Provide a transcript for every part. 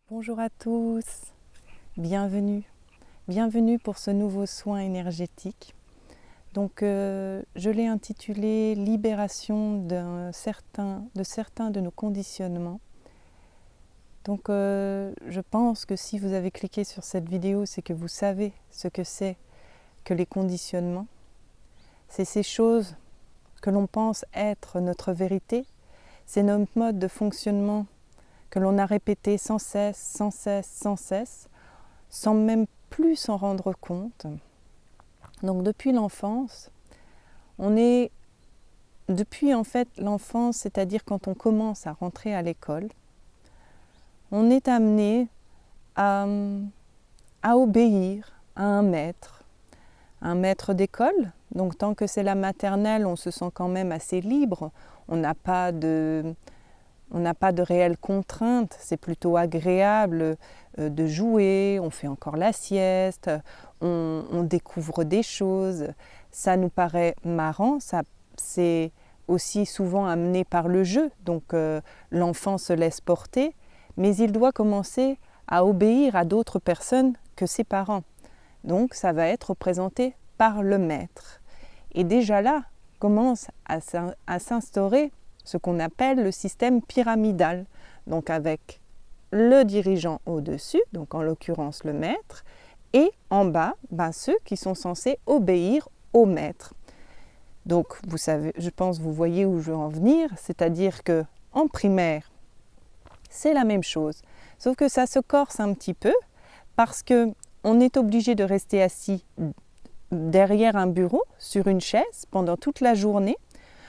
Bonjour à tous, bienvenue. Bienvenue pour ce nouveau soin énergétique. Donc, je l'ai intitulé Libération de certains de nos conditionnements. Donc, je pense que si vous avez cliqué sur cette vidéo, c'est que vous savez ce que c'est que les conditionnements. C'est ces choses que l'on pense être notre vérité, c'est notre mode de fonctionnement que l'on a répété sans cesse, sans cesse, sans cesse, sans même plus s'en rendre compte. Donc depuis l'enfance, depuis en fait l'enfance, c'est-à-dire quand on commence à rentrer à l'école, on est amené à obéir à un maître d'école. Donc tant que c'est la maternelle, on se sent quand même assez libre, on n'a pas de réelles contraintes, c'est plutôt agréable de jouer, on fait encore la sieste, on découvre des choses, ça nous paraît marrant, c'est aussi souvent amené par le jeu, donc l'enfant se laisse porter, mais il doit commencer à obéir à d'autres personnes que ses parents. Donc ça va être représenté par le maître. Et déjà là commence à s'instaurer ce qu'on appelle le système pyramidal, donc avec le dirigeant au-dessus, donc en l'occurrence le maître, et en bas, ceux qui sont censés obéir au maître. Donc vous savez, je pense que vous voyez où je veux en venir, c'est-à-dire que en primaire, c'est la même chose, sauf que ça se corse un petit peu parce que on est obligé de rester assis derrière un bureau, sur une chaise, pendant toute la journée,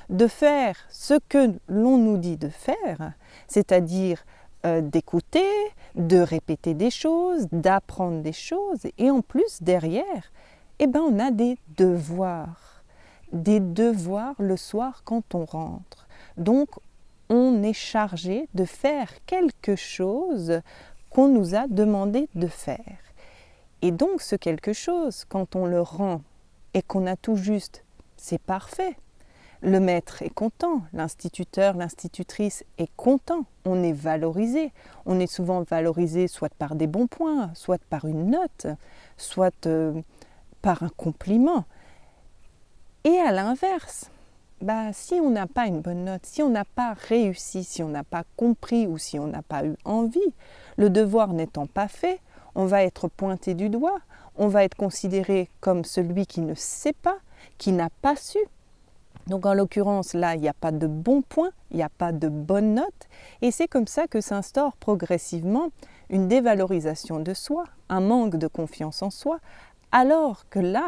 de faire ce que l'on nous dit de faire, c'est-à-dire d'écouter, de répéter des choses, d'apprendre des choses, et en plus derrière, on a des devoirs le soir quand on rentre. Donc on est chargé de faire quelque chose qu'on nous a demandé de faire. Et donc ce quelque chose, quand on le rend et qu'on a tout juste, c'est parfait. Le maître est content, l'instituteur, l'institutrice est content, on est valorisé. On est souvent valorisé soit par des bons points, soit par une note, soit par un compliment. Et à l'inverse, si on n'a pas une bonne note, si on n'a pas réussi, si on n'a pas compris ou si on n'a pas eu envie, le devoir n'étant pas fait, on va être pointé du doigt, on va être considéré comme celui qui ne sait pas, qui n'a pas su. Donc en l'occurrence, là, il n'y a pas de bon point, il n'y a pas de bonne note, et c'est comme ça que s'instaure progressivement une dévalorisation de soi, un manque de confiance en soi, alors que là,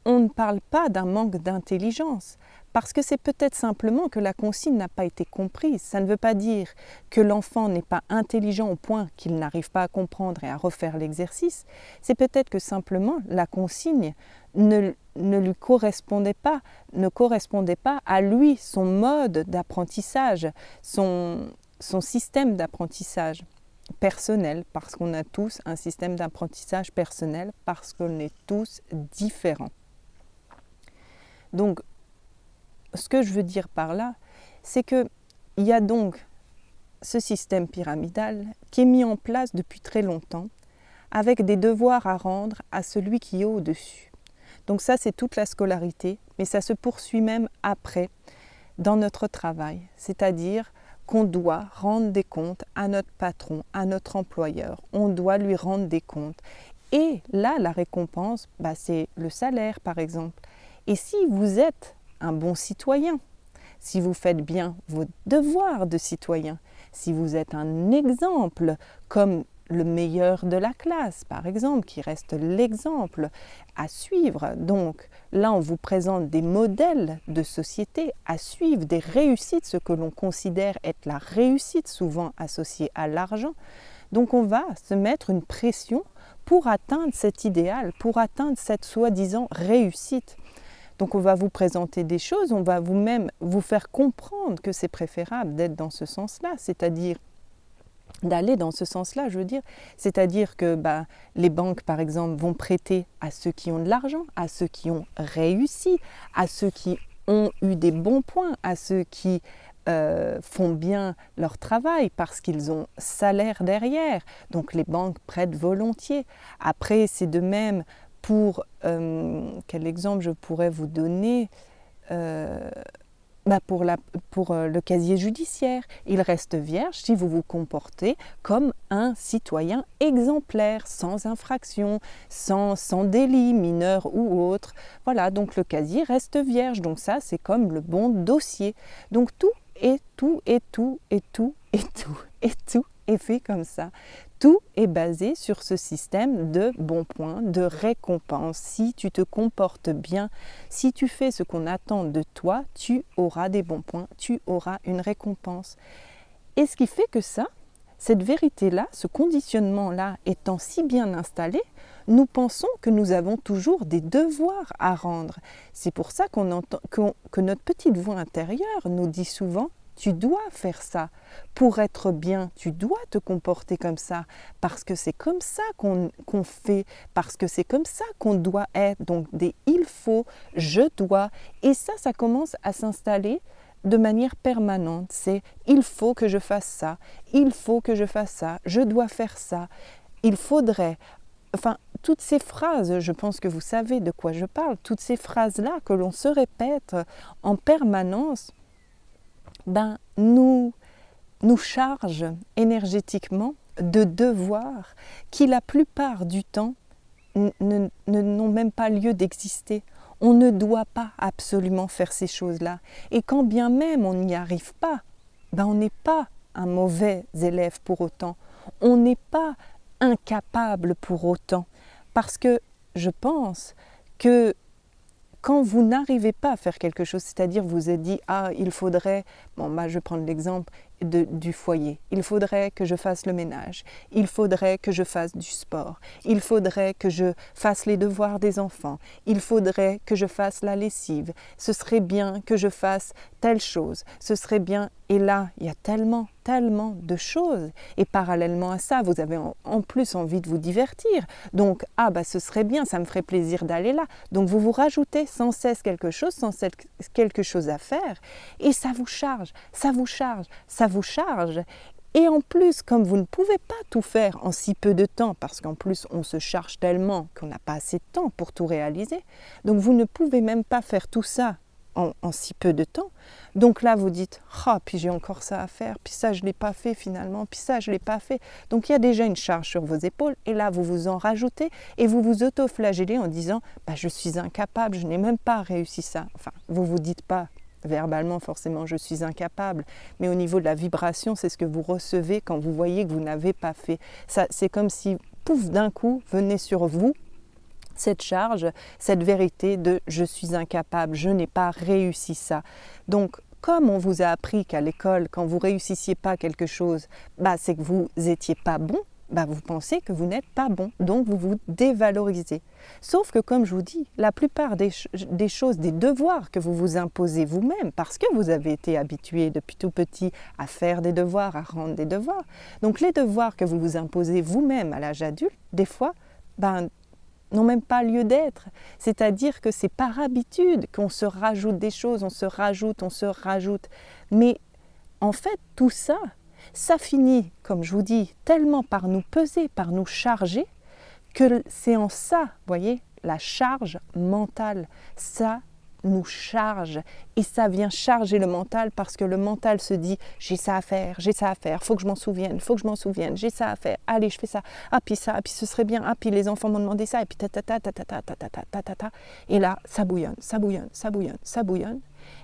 on ne parle pas d'un manque d'intelligence, parce que c'est peut-être simplement que la consigne n'a pas été comprise. Ça ne veut pas dire que l'enfant n'est pas intelligent au point qu'il n'arrive pas à comprendre et à refaire l'exercice. C'est peut-être que simplement la consigne ne lui correspondait pas, ne correspondait pas à lui, son mode d'apprentissage, son système d'apprentissage personnel, parce qu'on a tous un système d'apprentissage personnel, parce qu'on est tous différents. Donc, ce que je veux dire par là, c'est qu'il y a donc ce système pyramidal qui est mis en place depuis très longtemps, avec des devoirs à rendre à celui qui est au-dessus. Donc ça, c'est toute la scolarité, mais ça se poursuit même après, dans notre travail. C'est-à-dire qu'on doit rendre des comptes à notre patron, à notre employeur. On doit lui rendre des comptes. Et là, la récompense, c'est le salaire, par exemple. Et si vous êtes un bon citoyen, si vous faites bien vos devoirs de citoyen, si vous êtes un exemple comme le meilleur de la classe, par exemple, qui reste l'exemple à suivre. Donc là, on vous présente des modèles de société à suivre, des réussites, ce que l'on considère être la réussite, souvent associée à l'argent. Donc on va se mettre une pression pour atteindre cet idéal, pour atteindre cette soi-disant réussite. Donc on va vous présenter des choses, on va vous-même vous faire comprendre que c'est préférable d'être dans ce sens-là, c'est-à-dire d'aller dans ce sens-là, je veux dire. C'est-à-dire que les banques, par exemple, vont prêter à ceux qui ont de l'argent, à ceux qui ont réussi, à ceux qui ont eu des bons points, à ceux qui font bien leur travail parce qu'ils ont salaire derrière. Donc les banques prêtent volontiers. Après, c'est de même pour, quel exemple je pourrais vous donner pour le casier judiciaire. Il reste vierge si vous vous comportez comme un citoyen exemplaire, sans infraction, sans délit mineur ou autre. Voilà, donc le casier reste vierge. Donc ça, c'est comme le bon dossier. Donc tout est fait comme ça. Tout est basé sur ce système de bons points, de récompense. Si tu te comportes bien, si tu fais ce qu'on attend de toi, tu auras des bons points, tu auras une récompense. Et ce qui fait que ça, cette vérité-là, ce conditionnement-là étant si bien installé, nous pensons que nous avons toujours des devoirs à rendre. C'est pour ça que notre petite voix intérieure nous dit souvent: tu dois faire ça. Pour être bien, tu dois te comporter comme ça. Parce que c'est comme ça qu'on fait. Parce que c'est comme ça qu'on doit être. Donc des il faut, je dois. Et ça commence à s'installer de manière permanente. C'est il faut que je fasse ça. Il faut que je fasse ça. Je dois faire ça. Il faudrait. Enfin, toutes ces phrases, je pense que vous savez de quoi je parle. Toutes ces phrases-là que l'on se répète en permanence, nous charge énergétiquement de devoirs qui la plupart du temps n'ont même pas lieu d'exister. On ne doit pas absolument faire ces choses-là. Et quand bien même on n'y arrive pas, on n'est pas un mauvais élève pour autant. On n'est pas incapable pour autant. Parce que je pense que quand vous n'arrivez pas à faire quelque chose, c'est-à-dire vous vous êtes dit « Ah, il faudrait… » je vais prendre l'exemple du foyer. Il faudrait que je fasse le ménage. Il faudrait que je fasse du sport. Il faudrait que je fasse les devoirs des enfants. Il faudrait que je fasse la lessive. Ce serait bien que je fasse telle chose. Ce serait bien… Et là, il y a tellement de choses. Et parallèlement à ça, vous avez en plus envie de vous divertir. Donc, ce serait bien, ça me ferait plaisir d'aller là. Donc, vous vous rajoutez sans cesse quelque chose, sans cesse quelque chose à faire. Et ça vous charge, ça vous charge, ça vous charge. Et en plus, comme vous ne pouvez pas tout faire en si peu de temps, parce qu'en plus, on se charge tellement qu'on n'a pas assez de temps pour tout réaliser, donc vous ne pouvez même pas faire tout ça en si peu de temps. Donc là, vous dites « Ah, puis j'ai encore ça à faire, puis ça, je ne l'ai pas fait finalement, puis ça, je ne l'ai pas fait. » Donc il y a déjà une charge sur vos épaules, et là, vous vous en rajoutez, et vous vous auto-flagellez en disant « Je suis incapable, je n'ai même pas réussi ça. » Enfin, vous ne vous dites pas verbalement forcément « je suis incapable », mais au niveau de la vibration, c'est ce que vous recevez quand vous voyez que vous n'avez pas fait. Ça, c'est comme si, pouf, d'un coup, venait sur vous cette charge, cette vérité de « je suis incapable, je n'ai pas réussi ça ». Donc, comme on vous a appris qu'à l'école, quand vous réussissiez pas quelque chose, c'est que vous n'étiez pas bon, vous pensez que vous n'êtes pas bon, donc vous vous dévalorisez. Sauf que, comme je vous dis, la plupart des choses, des devoirs que vous vous imposez vous-même, parce que vous avez été habitué depuis tout petit à faire des devoirs, à rendre des devoirs, donc les devoirs que vous vous imposez vous-même à l'âge adulte, des fois, n'ont même pas lieu d'être. C'est-à-dire que c'est par habitude qu'on se rajoute des choses, on se rajoute. Mais en fait, tout ça, ça finit, comme je vous dis, tellement par nous peser, par nous charger, que c'est en ça, vous voyez, la charge mentale, ça nous charge et ça vient charger le mental parce que le mental se dit j'ai ça à faire, faut que je m'en souvienne, j'ai ça à faire, allez je fais ça, puis ce serait bien, puis les enfants m'ont demandé ça, et puis et là ça bouillonne,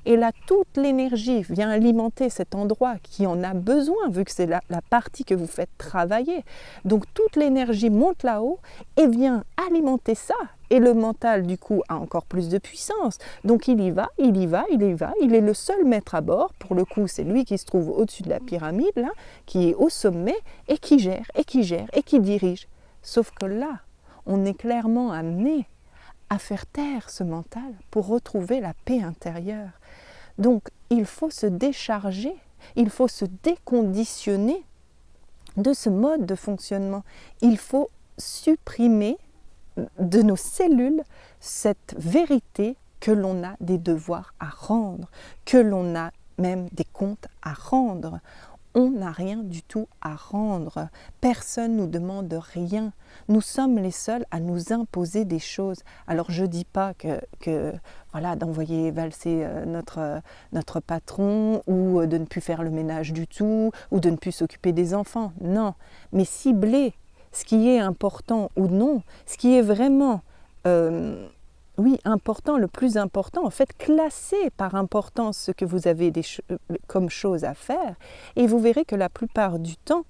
et là toute l'énergie vient alimenter cet endroit qui en a besoin vu que c'est la partie que vous faites travailler, donc toute l'énergie monte là-haut et vient alimenter ça. Et le mental, du coup, a encore plus de puissance. Donc il y va, il est le seul maître à bord. Pour le coup, c'est lui qui se trouve au-dessus de la pyramide, là, qui est au sommet, et qui gère, et qui dirige. Sauf que là, on est clairement amené à faire taire ce mental pour retrouver la paix intérieure. Donc, il faut se décharger, il faut se déconditionner de ce mode de fonctionnement. Il faut supprimer de nos cellules cette vérité que l'on a des devoirs à rendre, que l'on a même des comptes à rendre. On n'a rien du tout à rendre. Personne ne nous demande rien. Nous sommes les seuls à nous imposer des choses. Alors je ne dis pas que voilà, d'envoyer valser notre patron ou de ne plus faire le ménage du tout ou de ne plus s'occuper des enfants. Non, mais cibler ce qui est important ou non, ce qui est vraiment oui, important, le plus important, en fait, classez par importance ce que vous avez comme choses à faire, et vous verrez que la plupart du temps,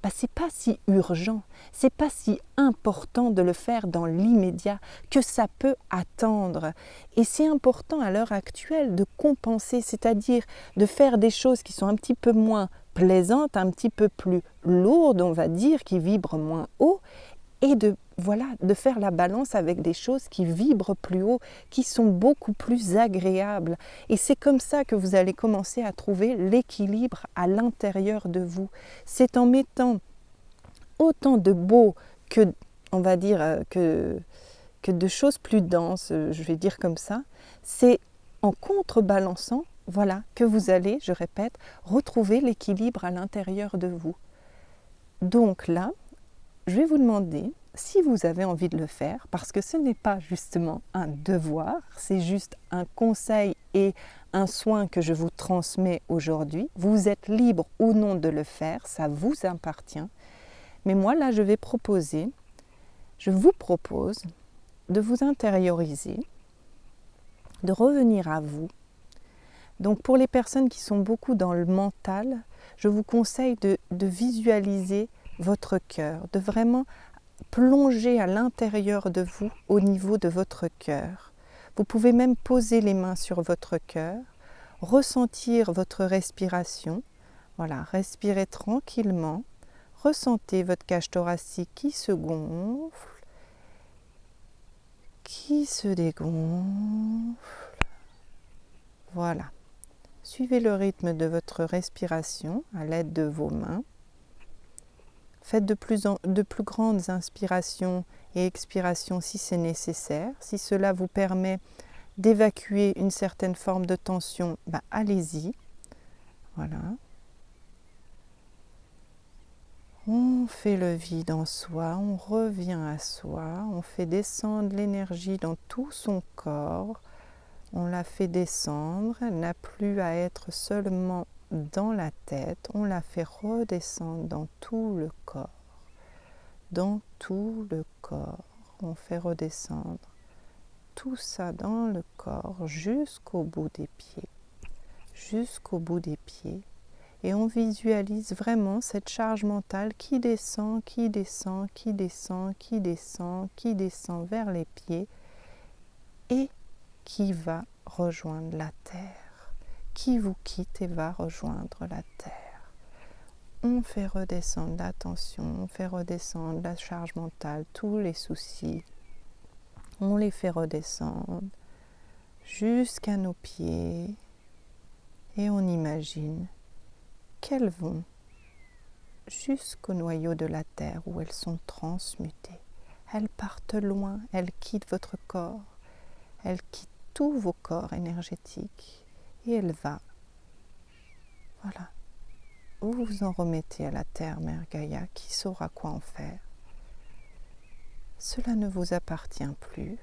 c'est pas si urgent, c'est pas si important de le faire dans l'immédiat, que ça peut attendre. Et c'est important à l'heure actuelle de compenser, c'est-à-dire de faire des choses qui sont un petit peu moins plaisantes, un petit peu plus lourdes, on va dire, qui vibrent moins haut, et de faire la balance avec des choses qui vibrent plus haut, qui sont beaucoup plus agréables. Et c'est comme ça que vous allez commencer à trouver l'équilibre à l'intérieur de vous. C'est en mettant autant de beau que, on va dire, que de choses plus denses, je vais dire comme ça. C'est en contrebalançant, voilà, que vous allez, je répète, retrouver l'équilibre à l'intérieur de vous. Donc là, je vais vous demander si vous avez envie de le faire, parce que ce n'est pas justement un devoir, c'est juste un conseil et un soin que je vous transmets aujourd'hui. Vous êtes libre ou non de le faire, ça vous appartient. Mais moi, là, je vous propose de vous intérioriser, de revenir à vous. Donc pour les personnes qui sont beaucoup dans le mental, je vous conseille de visualiser votre cœur, de vraiment plonger à l'intérieur de vous, au niveau de votre cœur. Vous pouvez même poser les mains sur votre cœur, ressentir votre respiration. Voilà, respirez tranquillement, ressentez votre cage thoracique qui se gonfle, qui se dégonfle. Voilà. Suivez le rythme de votre respiration à l'aide de vos mains. Faites de plus grandes inspirations et expirations si c'est nécessaire. Si cela vous permet d'évacuer une certaine forme de tension, allez-y. Voilà. On fait le vide en soi, on revient à soi, on fait descendre l'énergie dans tout son corps. On la fait descendre, elle n'a plus à être seulement dans la tête, on la fait redescendre dans tout le corps. Dans tout le corps, on fait redescendre tout ça dans le corps jusqu'au bout des pieds. Jusqu'au bout des pieds. Et on visualise vraiment cette charge mentale qui descend, qui descend, qui descend, qui descend, qui descend vers les pieds et qui va rejoindre la terre, qui vous quitte et va rejoindre la terre. On fait redescendre la tension, on fait redescendre la charge mentale, tous les soucis. On les fait redescendre jusqu'à nos pieds et on imagine qu'elles vont jusqu'au noyau de la terre où elles sont transmutées. Elles partent loin, elles quittent votre corps, elles quittent tous vos corps énergétiques et elles vont. Voilà. Vous vous en remettez à la terre, Mère Gaïa, qui saura quoi en faire. Cela ne vous appartient plus.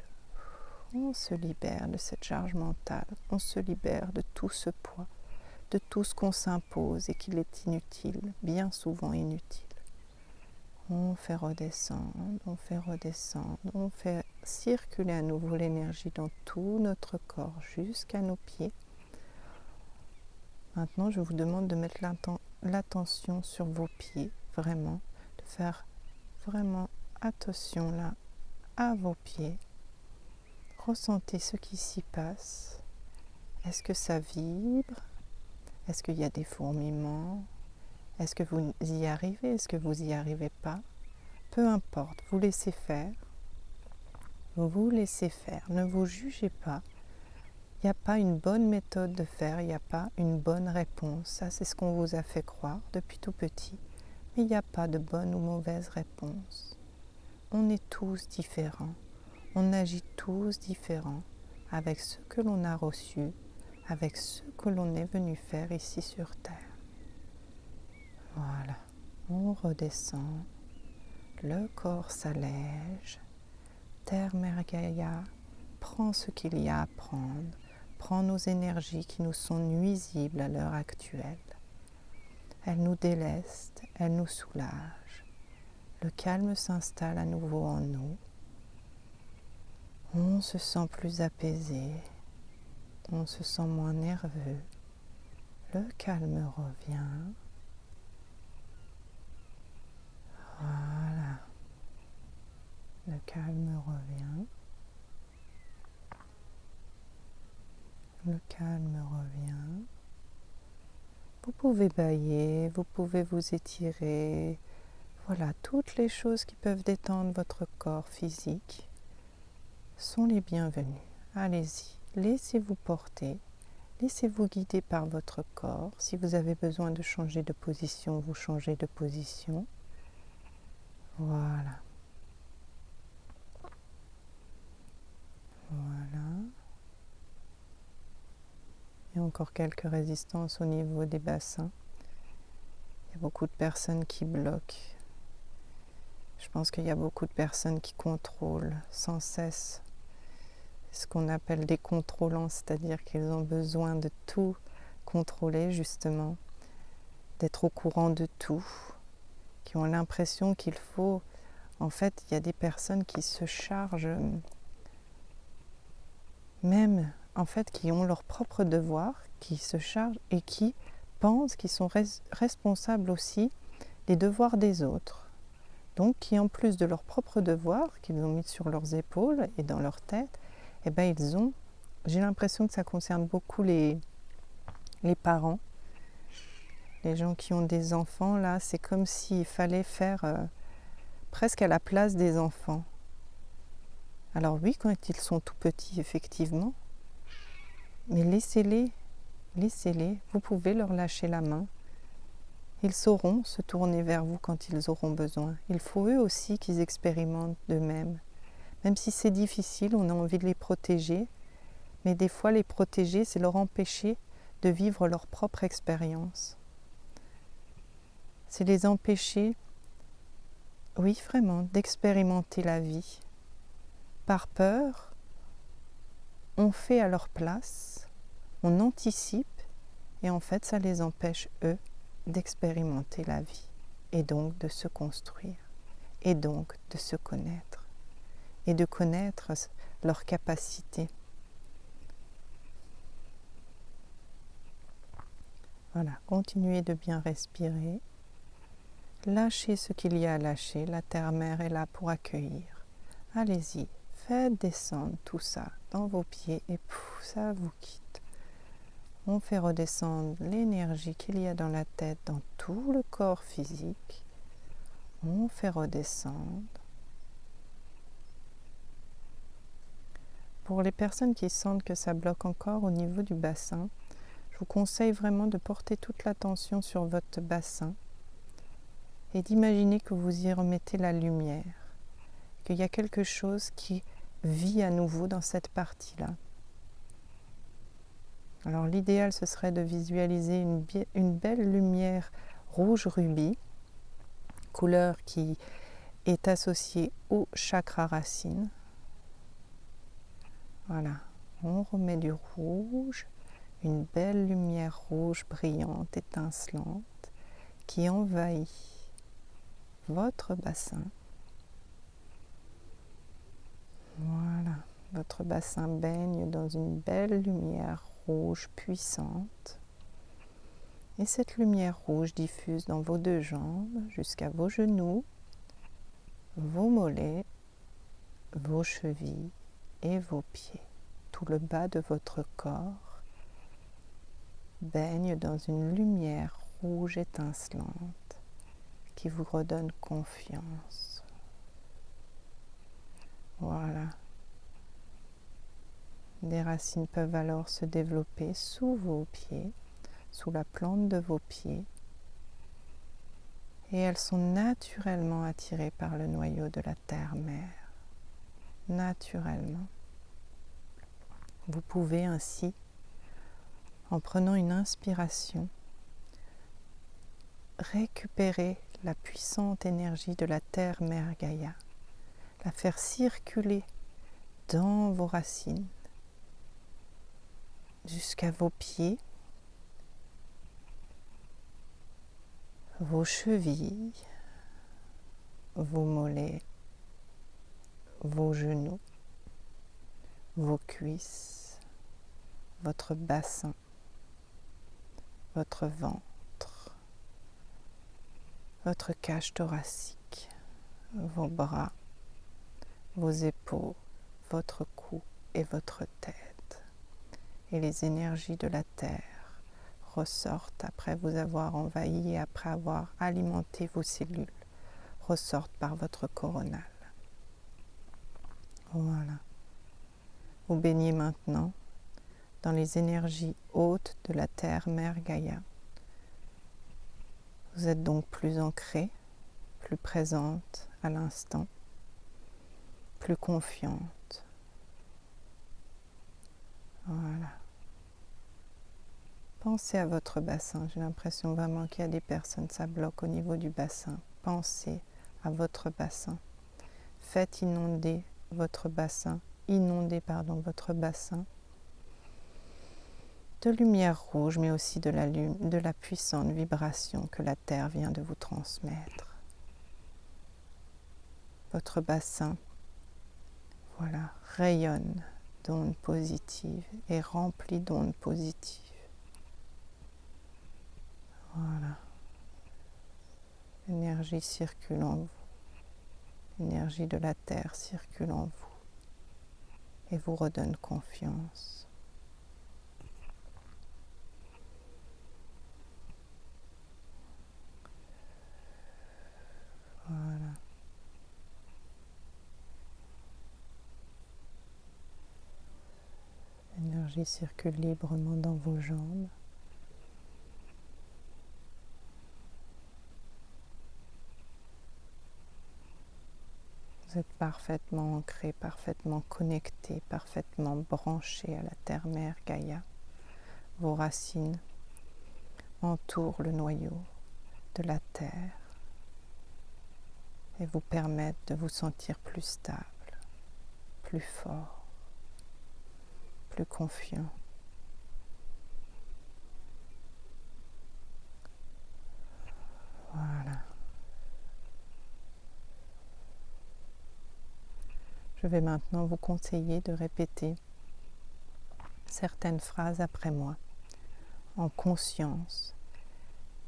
On se libère de cette charge mentale, on se libère de tout ce poids, de tout ce qu'on s'impose et qu'il est inutile, bien souvent inutile. On fait redescendre, on fait redescendre, on fait circuler à nouveau l'énergie dans tout notre corps jusqu'à nos pieds. Maintenant, je vous demande de mettre l'attention sur vos pieds, vraiment, de faire vraiment attention là à vos pieds. Ressentez ce qui s'y passe. Est-ce que ça vibre? Est-ce qu'il y a des fourmillements? Est-ce que vous y arrivez? Est-ce que vous n'y arrivez pas? Peu importe, vous laissez faire. Vous laissez faire, ne vous jugez pas. Il n'y a pas une bonne méthode de faire, il n'y a pas une bonne réponse. Ça, c'est ce qu'on vous a fait croire depuis tout petit. Mais il n'y a pas de bonne ou mauvaise réponse. On est tous différents. On agit tous différents avec ce que l'on a reçu, avec ce que l'on est venu faire ici sur Terre. Voilà, on redescend, le corps s'allège, Terre Mère Gaïa prend ce qu'il y a à prendre, prend nos énergies qui nous sont nuisibles à l'heure actuelle. Elle nous déleste, elle nous soulage. Le calme s'installe à nouveau en nous. On se sent plus apaisé, on se sent moins nerveux. Le calme revient. Voilà. Le calme revient. Le calme revient. Vous pouvez bâiller, vous pouvez vous étirer. Voilà, toutes les choses qui peuvent détendre votre corps physique sont les bienvenues. Allez-y, laissez-vous porter, laissez-vous guider par votre corps. Si vous avez besoin de changer de position, vous changez de position. Voilà. Voilà. Et encore quelques résistances au niveau des bassins. Il y a beaucoup de personnes qui bloquent. Je pense qu'il y a beaucoup de personnes qui contrôlent sans cesse ce qu'on appelle des contrôlants, c'est-à-dire qu'ils ont besoin de tout contrôler justement, d'être au courant de tout, qui ont l'impression qu'il faut... En fait, il y a des personnes qui se chargent, même en fait, qui ont leurs propres devoirs, qui se chargent et qui pensent qu'ils sont responsables aussi des devoirs des autres. Donc, qui en plus de leurs propres devoirs qu'ils ont mis sur leurs épaules et dans leur tête, eh ben, ils ont, j'ai l'impression que ça concerne beaucoup les parents, les gens qui ont des enfants, là, c'est comme s'il fallait faire presque à la place des enfants. Alors oui, quand ils sont tout petits, effectivement, mais laissez-les, vous pouvez leur lâcher la main. Ils sauront se tourner vers vous quand ils auront besoin. Il faut eux aussi qu'ils expérimentent d'eux-mêmes. Même si c'est difficile, on a envie de les protéger, mais des fois les protéger, c'est leur empêcher de vivre leur propre expérience. C'est les empêcher, oui vraiment, d'expérimenter la vie. Par peur, on fait à leur place, on anticipe, et en fait ça les empêche, eux, d'expérimenter la vie, et donc de se construire, et donc de se connaître, et de connaître leurs capacités. Voilà, continuez de bien respirer. Lâchez ce qu'il y a à lâcher, la terre-mère est là pour accueillir. Allez-y, faites descendre tout ça dans vos pieds et pouf, ça vous quitte. On fait redescendre l'énergie qu'il y a dans la tête, dans tout le corps physique. On fait redescendre. Pour les personnes qui sentent que ça bloque encore au niveau du bassin, je vous conseille vraiment de porter toute l'attention sur votre bassin et d'imaginer que vous y remettez la lumière, qu'il y a quelque chose qui vit à nouveau dans cette partie-là. Alors l'idéal, ce serait de visualiser une belle lumière rouge rubis, couleur qui est associée au chakra racine. Voilà, on remet du rouge, une belle lumière rouge brillante, étincelante, qui envahit votre bassin. Voilà, votre bassin baigne dans une belle lumière rouge puissante. Et cette lumière rouge diffuse dans vos deux jambes jusqu'à vos genoux, vos mollets, vos chevilles et vos pieds. Tout le bas de votre corps baigne dans une lumière rouge étincelante qui vous redonne confiance. Voilà. Des racines peuvent alors se développer sous vos pieds, sous la plante de vos pieds, et elles sont naturellement attirées par le noyau de la terre-mère. Naturellement. Vous pouvez ainsi En prenant une inspiration, récupérez la puissante énergie de la Terre-Mère Gaïa, la faire circuler dans vos racines jusqu'à vos pieds, vos chevilles, vos mollets, vos genoux, vos cuisses, votre bassin, votre ventre, votre cage thoracique, vos bras, vos épaules, votre cou et votre tête. Et les énergies de la terre ressortent après vous avoir envahi et après avoir alimenté vos cellules, ressortent par votre coronal. Voilà. Vous baignez maintenant dans les énergies hautes de la Terre-Mère Gaïa. Vous êtes donc plus ancrée, plus présente à l'instant, plus confiante. Voilà. Pensez à votre bassin. J'ai l'impression vraiment qu'il y a des personnes, ça bloque au niveau du bassin. Pensez à votre bassin. Faites inonder votre bassin, votre bassin de lumière rouge, mais aussi de la puissante vibration que la Terre vient de vous transmettre. Votre bassin, voilà, rayonne d'ondes positives et rempli d'ondes positives. Voilà. L'énergie circule en vous. L'énergie de la Terre circule en vous et vous redonne confiance. Voilà. L'énergie circule librement dans vos jambes. Vous êtes parfaitement ancré, parfaitement connecté, parfaitement branché à la Terre-Mère Gaïa. Vos racines entourent le noyau de la Terre et vous permettent de vous sentir plus stable, plus fort, plus confiant. Voilà. Je vais maintenant vous conseiller de répéter certaines phrases après moi, en conscience,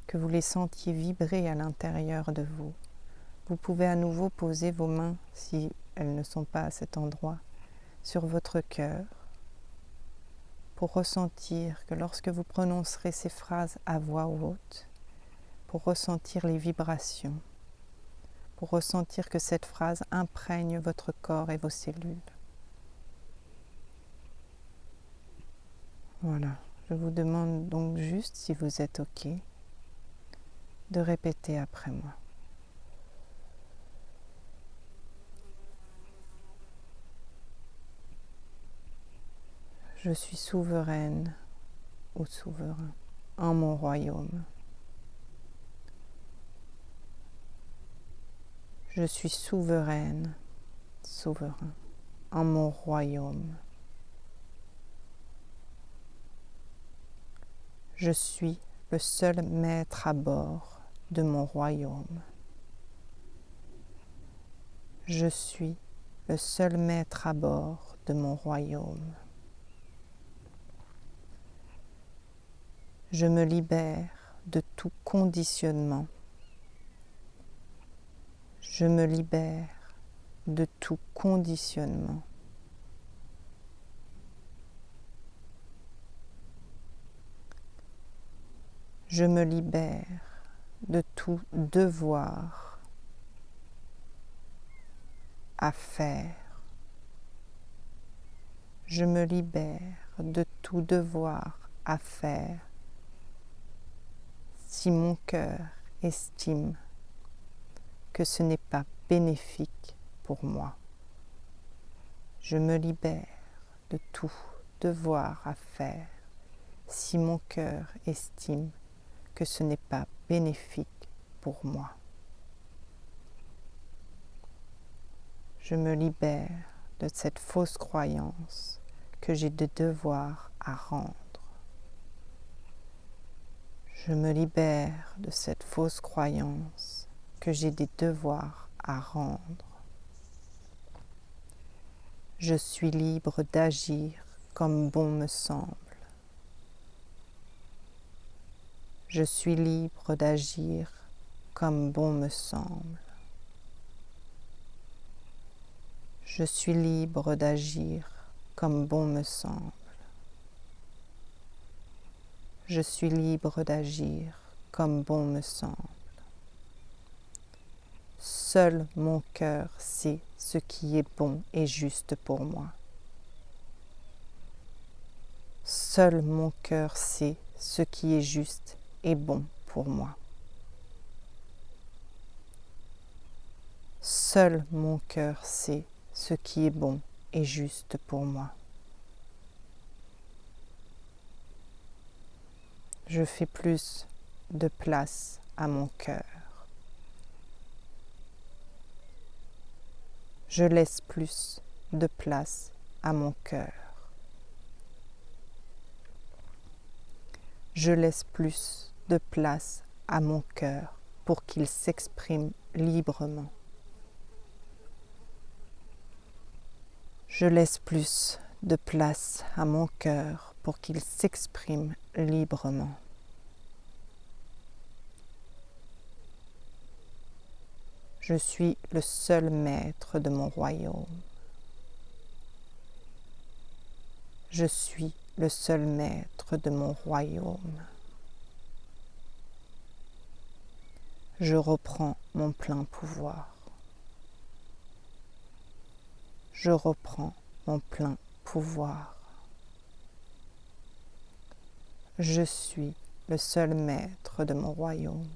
que vous les sentiez vibrer à l'intérieur de vous. Vous pouvez à nouveau poser vos mains, si elles ne sont pas à cet endroit, sur votre cœur, pour ressentir que lorsque vous prononcerez ces phrases à voix haute, pour ressentir les vibrations, pour ressentir que cette phrase imprègne votre corps et vos cellules. Voilà, je vous demande donc juste, si vous êtes OK, de répéter après moi. Je suis souveraine ou souverain en mon royaume. Je suis souveraine, souverain en mon royaume. Je suis le seul maître à bord de mon royaume. Je suis le seul maître à bord de mon royaume. Je me libère de tout conditionnement. Je me libère de tout conditionnement. Je me libère de tout devoir à faire. Je me libère de tout devoir à faire si mon cœur estime que ce n'est pas bénéfique pour moi. Je me libère de tout devoir à faire si mon cœur estime que ce n'est pas bénéfique pour moi. Je me libère de cette fausse croyance que j'ai des devoirs à rendre. Je me libère de cette fausse croyance que j'ai des devoirs à rendre. Je suis libre d'agir comme bon me semble. Je suis libre d'agir comme bon me semble. Je suis libre d'agir comme bon me semble. Je suis libre d'agir comme bon me semble. Seul mon cœur sait ce qui est bon et juste pour moi. Seul mon cœur sait ce qui est juste et bon pour moi. Seul mon cœur sait ce qui est bon et juste pour moi. Je fais plus de place à mon cœur. Je laisse plus de place à mon cœur. Je laisse plus de place à mon cœur pour qu'il s'exprime librement. Je laisse plus de place à mon cœur pour qu'il s'exprime librement. Je suis le seul maître de mon royaume. Je suis le seul maître de mon royaume. Je reprends mon plein pouvoir. Je reprends mon plein pouvoir. Je suis le seul maître de mon royaume.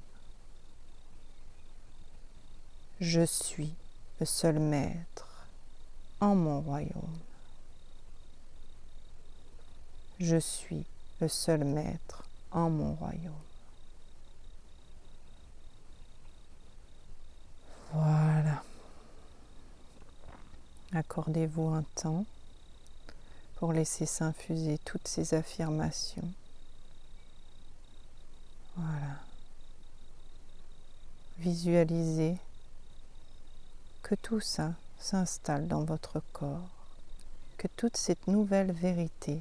Je suis le seul maître en mon royaume. Je suis le seul maître en mon royaume. Voilà. Accordez-vous un temps pour laisser s'infuser toutes ces affirmations. Voilà. Visualisez que tout ça s'installe dans votre corps, que toute cette nouvelle vérité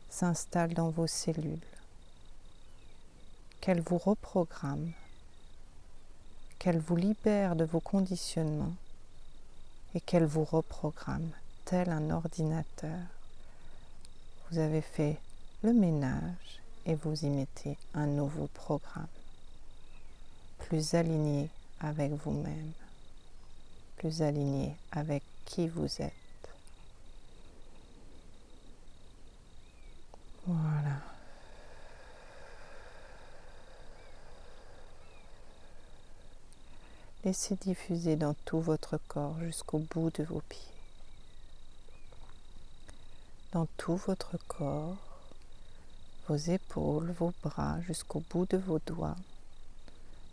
s'installe dans vos cellules, qu'elle vous reprogramme, qu'elle vous libère de vos conditionnements et qu'elle vous reprogramme tel un ordinateur. Vous avez fait le ménage et vous y mettez un nouveau programme, plus aligné avec vous-même, plus aligné avec qui vous êtes. Voilà. Laissez diffuser dans tout votre corps jusqu'au bout de vos pieds. Dans tout votre corps, vos épaules, vos bras, jusqu'au bout de vos doigts,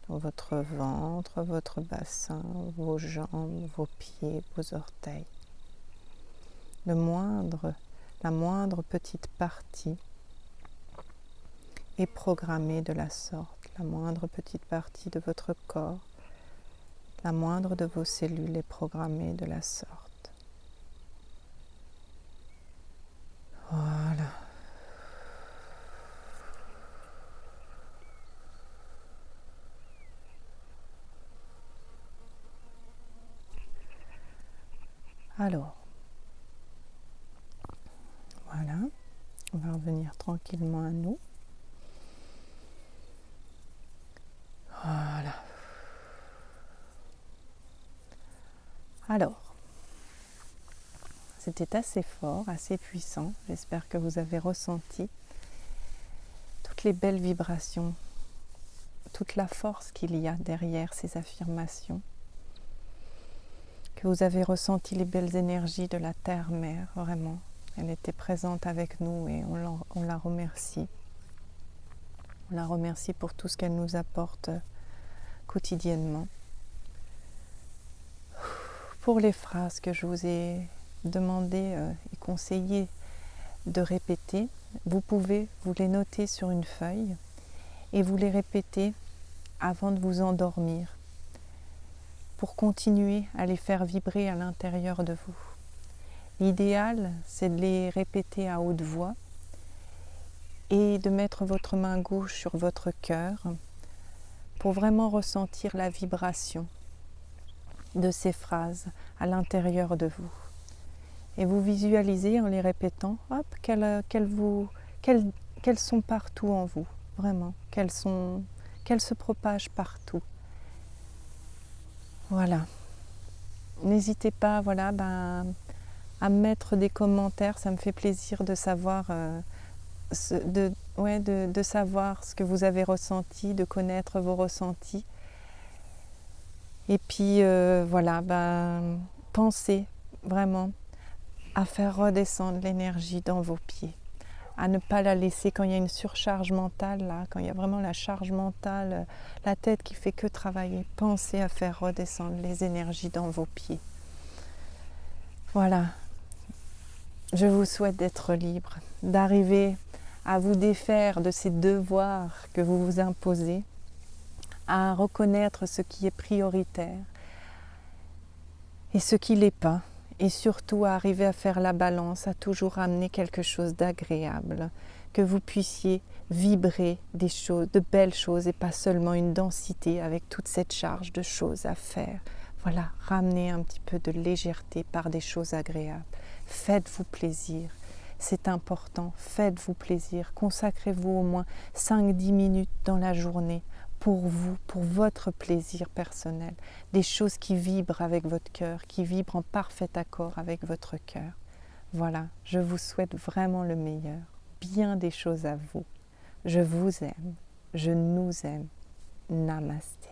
dans votre ventre, votre bassin, vos jambes, vos pieds, vos orteils. La moindre petite partie est programmée de la sorte. La moindre petite partie de votre corps, la moindre de vos cellules est programmée de la sorte. Voilà. Alors, voilà, on va revenir tranquillement à nous. Voilà. Alors, c'était assez fort, assez puissant. J'espère que vous avez ressenti toutes les belles vibrations, toute la force qu'il y a derrière ces affirmations, que vous avez ressenti les belles énergies de la terre-mère, vraiment. Elle était présente avec nous et on la remercie. On la remercie pour tout ce qu'elle nous apporte quotidiennement. Pour les phrases que je vous ai demandé et conseillé de répéter, vous pouvez vous les noter sur une feuille et vous les répéter avant de vous endormir pour continuer à les faire vibrer à l'intérieur de vous. L'idéal, c'est de les répéter à haute voix et de mettre votre main gauche sur votre cœur pour vraiment ressentir la vibration de ces phrases à l'intérieur de vous. Et vous visualisez en les répétant, hop, qu'elles sont partout en vous, vraiment, qu'elles se propagent partout. Voilà. N'hésitez pas, voilà, à mettre des commentaires, ça me fait plaisir de savoir, de savoir ce que vous avez ressenti, de connaître vos ressentis. Et puis voilà, pensez vraiment à faire redescendre l'énergie dans vos pieds, à ne pas la laisser quand il y a une surcharge mentale, là, quand il y a vraiment la charge mentale, la tête qui fait que travailler. Pensez à faire redescendre les énergies dans vos pieds. Voilà. Je vous souhaite d'être libre, d'arriver à vous défaire de ces devoirs que vous vous imposez, à reconnaître ce qui est prioritaire et ce qui ne l'est pas, et surtout à arriver à faire la balance, à toujours amener quelque chose d'agréable, que vous puissiez vibrer des choses, de belles choses et pas seulement une densité avec toute cette charge de choses à faire. Voilà, ramenez un petit peu de légèreté par des choses agréables. Faites-vous plaisir, c'est important, faites-vous plaisir, consacrez-vous au moins 5-10 minutes dans la journée pour vous, pour votre plaisir personnel, des choses qui vibrent avec votre cœur, qui vibrent en parfait accord avec votre cœur. Voilà, je vous souhaite vraiment le meilleur, bien des choses à vous. Je vous aime, je nous aime. Namasté.